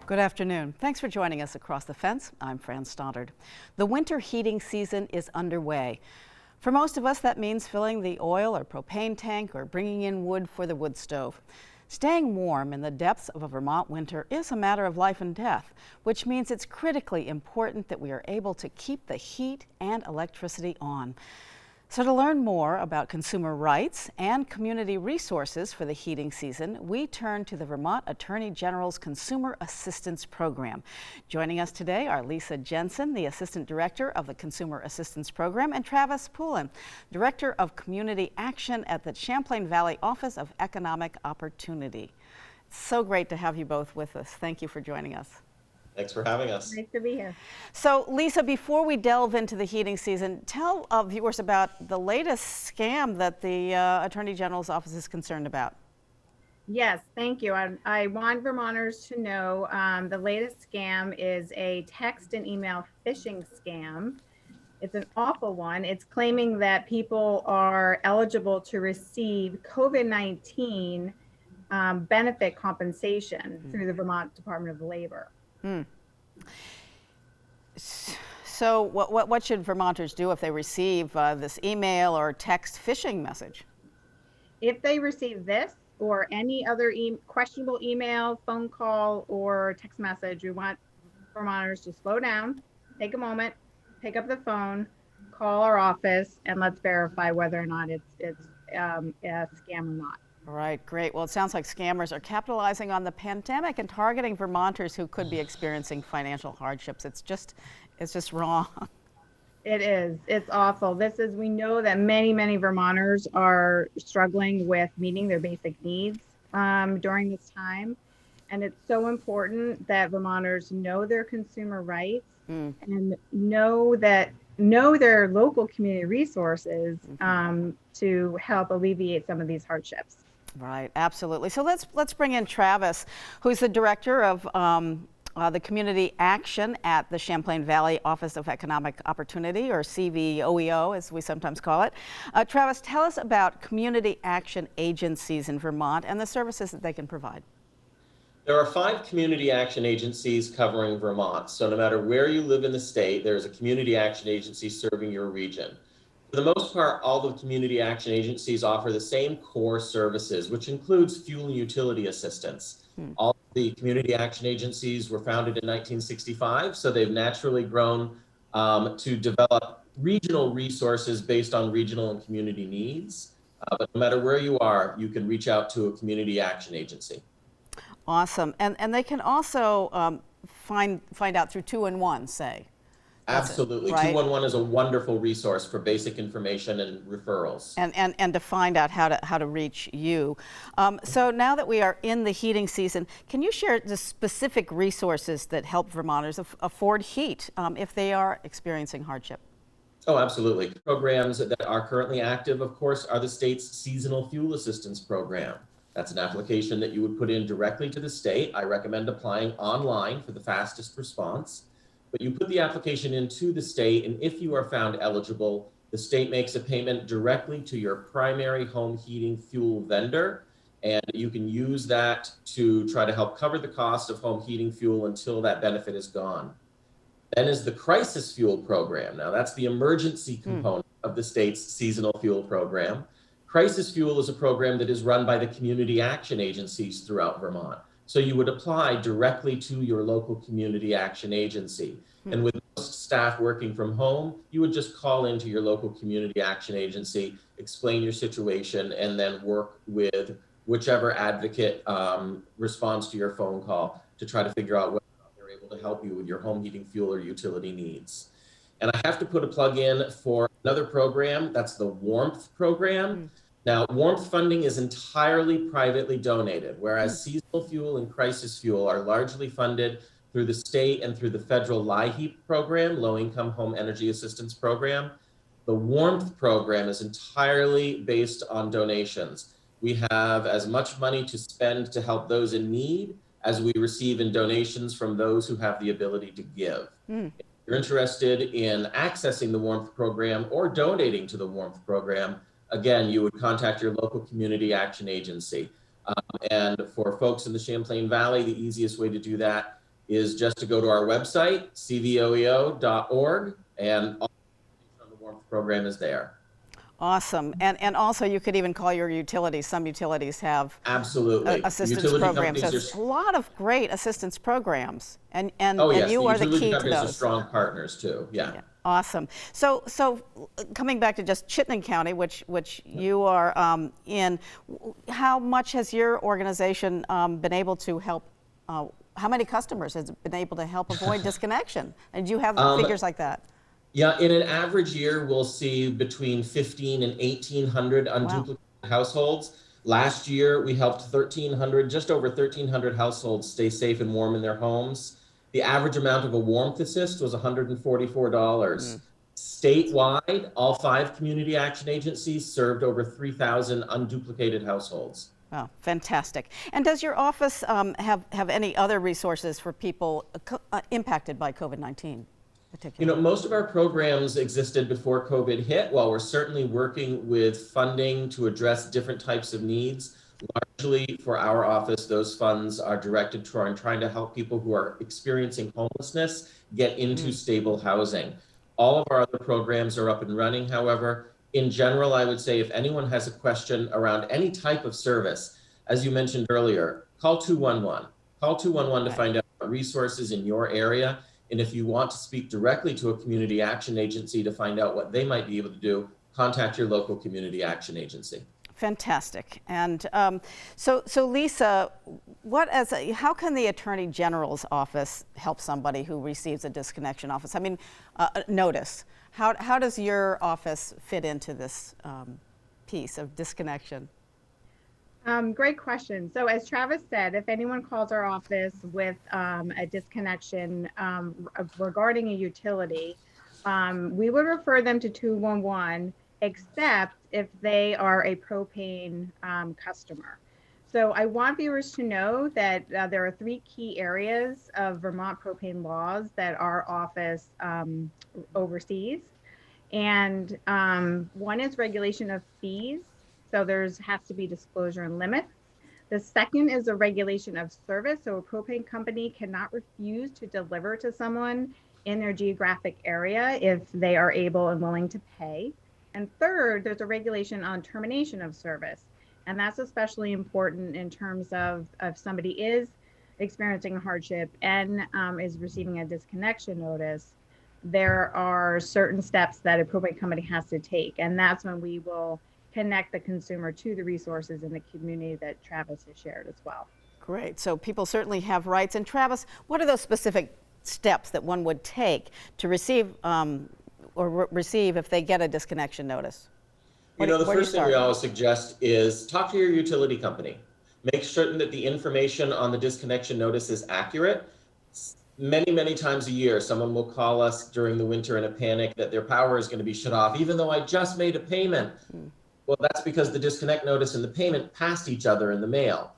Good afternoon. Thanks for joining us across the fence. I'm Fran Stoddard. The winter heating season is underway. For most of us, that means filling the oil or propane tank or bringing in wood for the wood stove. Staying warm in the depths of a Vermont winter is a matter of life and death, which means it's critically important that we are able to keep the heat and electricity on. So to learn more about consumer rights and community resources for the heating season, we turn to the Vermont Attorney General's Consumer Assistance Program. Joining us today are Lisa Jensen, the Assistant Director of the Consumer Assistance Program, and Travis Poulin, Director of Community Action at the Champlain Valley Office of Economic Opportunity. It's so great to have you both with us. Thank you for joining us. Thanks for having us. Nice to be here. So, Lisa, before we delve into the heating season, tell viewers about the latest scam that the Attorney General's office is concerned about. Yes, thank you. I want Vermonters to know the latest scam is a text and email phishing scam. It's an awful one. It's claiming that people are eligible to receive COVID-19 benefit compensation through the Vermont Department of Labor. So what should Vermonters do if they receive this email or text phishing message? If they receive this or any other questionable email, phone call, or text message, we want Vermonters to slow down, take a moment, pick up the phone, call our office, and let's verify whether or not it's a scam or not. All right, great. Well, it sounds like scammers are capitalizing on the pandemic and targeting Vermonters who could be experiencing financial hardships. It's just wrong. It is. It's awful. We know that many Vermonters are struggling with meeting their basic needs during this time. And it's so important that Vermonters know their consumer rights and know their local community resources to help alleviate some of these hardships. Right, absolutely. So let's bring in Travis, who's the director of the Community Action at the Champlain Valley Office of Economic Opportunity, or CVOEO, as we sometimes call it. Travis, tell us about community action agencies in Vermont and the services that they can provide. There are 5 community action agencies covering Vermont. So no matter where you live in the state, there's a community action agency serving your region. For the most part, all the community action agencies offer the same core services, which includes fuel and utility assistance. All the community action agencies were founded in 1965, so they've naturally grown to develop regional resources based on regional and community needs. But no matter where you are, you can reach out to a community action agency. Awesome. And they can also find out through 211, say. Absolutely. Right? 211 is a wonderful resource for basic information and referrals. And to find out how to reach you. So now that we are in the heating season, can you share the specific resources that help Vermonters afford heat if they are experiencing hardship? Oh, absolutely. Programs that are currently active, of course, are the state's Seasonal Fuel Assistance Program. That's an application that you would put in directly to the state. I recommend applying online for the fastest response. But you put the application into the state, and if you are found eligible, the state makes a payment directly to your primary home heating fuel vendor, and you can use that to try to help cover the cost of home heating fuel until that benefit is gone. Then is the Crisis Fuel Program. Now that's the emergency component of the state's seasonal fuel program. Crisis Fuel is a program that is run by the community action agencies throughout Vermont. So you would apply directly to your local community action agency. And with most staff working from home, you would just call into your local community action agency, explain your situation, and then work with whichever advocate responds to your phone call to try to figure out whether or not they're able to help you with your home heating fuel or utility needs. And I have to put a plug in for another program, that's the Warmth program. Now, warmth funding is entirely privately donated, whereas seasonal fuel and crisis fuel are largely funded through the state and through the federal LIHEAP program, Low Income Home Energy Assistance Program. The Warmth program is entirely based on donations. We have as much money to spend to help those in need as we receive in donations from those who have the ability to give. If you're interested in accessing the Warmth Program or donating to the Warmth Program, again, you would contact your local community action agency. And for folks in the Champlain Valley, the easiest way to do that is just to go to our website, cvoeo.org, and all the information on the Warmth Program is there. Awesome. And also you could even call your utilities. Some utilities have absolutely assistance utility programs. So companies a lot of great assistance programs. And oh, yes, you are the key to companies those. are strong partners too. Yeah. Awesome. So coming back to just Chittenden County, which you are in, how much has your organization been able to help? How many customers has it been able to help avoid disconnection? And do you have figures like that? Yeah, in an average year, we'll see between 15 and 1,800 unduplicated households. Last year, we helped 1,300, just over 1,300 households stay safe and warm in their homes. The average amount of a warmth assist was $144. Statewide, all 5 community action agencies served over 3,000 unduplicated households. Wow, fantastic. And does your office have any other resources for people impacted by COVID-19? You know, most of our programs existed before COVID hit. While we're certainly working with funding to address different types of needs, largely for our office, those funds are directed toward trying to help people who are experiencing homelessness get into stable housing. All of our other programs are up and running. However, in general, I would say if anyone has a question around any type of service, as you mentioned earlier, call 211. Call 211 to find out resources in your area. And if you want to speak directly to a community action agency to find out what they might be able to do, contact your local community action agency. Fantastic. And so Lisa, how can the Attorney General's office help somebody who receives a disconnection notice? How does your office fit into this piece of disconnection? Great question. So as Travis said, if anyone calls our office with a disconnection regarding a utility, we would refer them to 211, except if they are a propane customer. So I want viewers to know that there are 3 key areas of Vermont propane laws that our office oversees. And one is regulation of fees. So has to be disclosure and limits. The second is a regulation of service. So a propane company cannot refuse to deliver to someone in their geographic area if they are able and willing to pay. And third, there's a regulation on termination of service. And that's especially important in terms of if somebody is experiencing a hardship and is receiving a disconnection notice, there are certain steps that a propane company has to take. And that's when we will connect the consumer to the resources in the community that Travis has shared as well. Great. So people certainly have rights. And Travis, what are those specific steps that one would take to receive receive if they get a disconnection notice? You know, the first thing we always suggest is talk to your utility company. Make certain that the information on the disconnection notice is accurate. Many times a year, someone will call us during the winter in a panic that their power is going to be shut off, even though I just made a payment. Well, that's because the disconnect notice and the payment passed each other in the mail.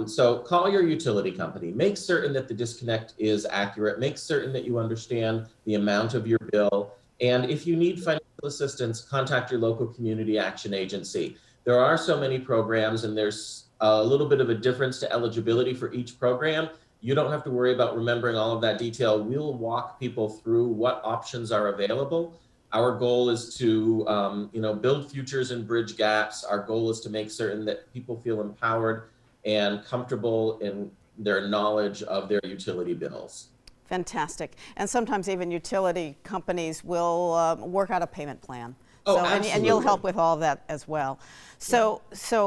So call your utility company. Make certain that the disconnect is accurate. Make certain that you understand the amount of your bill. And if you need financial assistance, contact your local community action agency. There are so many programs, and there's a little bit of a difference to eligibility for each program. You don't have to worry about remembering all of that detail. We'll walk people through what options are available. Our goal is to build futures and bridge gaps. Our goal is to make certain that people feel empowered and comfortable in their knowledge of their utility bills. Fantastic. And sometimes even utility companies will work out a payment plan. Oh, so, absolutely. And you'll help with all that as well. So,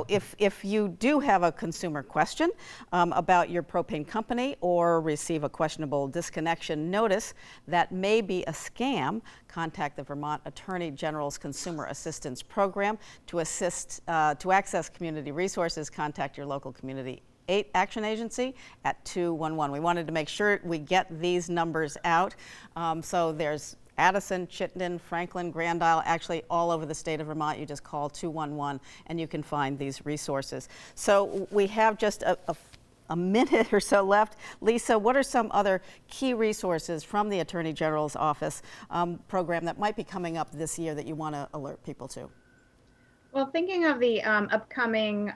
if you do have a consumer question about your propane company or receive a questionable disconnection notice that may be a scam, contact the Vermont Attorney General's Consumer Assistance Program. To access community resources, contact your local community action agency at 211. We wanted to make sure we get these numbers out. So there's Addison, Chittenden, Franklin, Grand Isle, actually all over the state of Vermont. You just call 211 and you can find these resources. So we have just a a minute or so left. Lisa, what are some other key resources from the Attorney General's office program that might be coming up this year that you want to alert people to? Well, thinking of the upcoming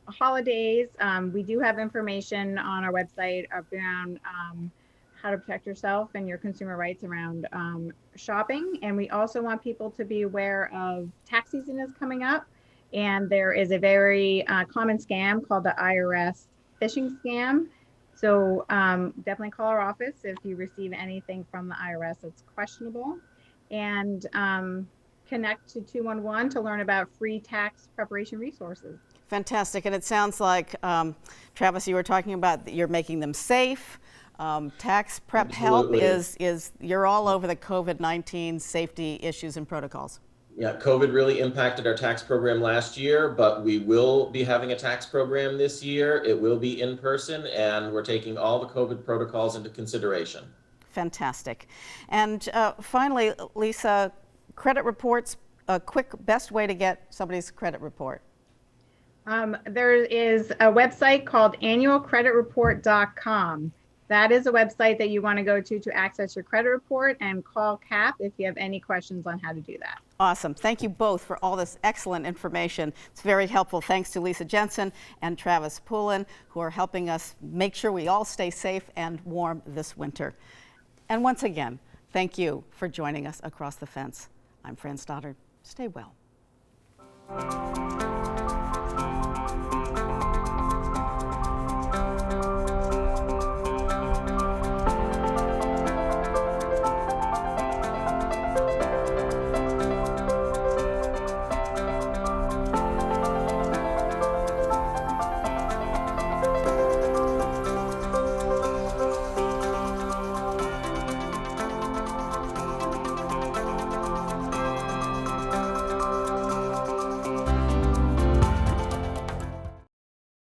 holidays, we do have information on our website around how to protect yourself and your consumer rights around shopping. And we also want people to be aware of tax season is coming up. And there is a very common scam called the IRS phishing scam. So definitely call our office if you receive anything from the IRS that's questionable. And connect to 211 to learn about free tax preparation resources. Fantastic. And it sounds like, Travis, you were talking about that you're making them safe. Tax prep Absolutely. help is you're all over the COVID-19 safety issues and protocols. Yeah, COVID really impacted our tax program last year, but we will be having a tax program this year. It will be in person, and we're taking all the COVID protocols into consideration. Fantastic. And finally, Lisa, credit reports, a quick best way to get somebody's credit report. There is a website called annualcreditreport.com. That is a website that you want to go to access your credit report, and call CAP if you have any questions on how to do that. Awesome. Thank you both for all this excellent information. It's very helpful. Thanks to Lisa Jensen and Travis Poulin, who are helping us make sure we all stay safe and warm this winter. And once again, thank you for joining us across the fence. I'm Fran Stoddard. Stay well.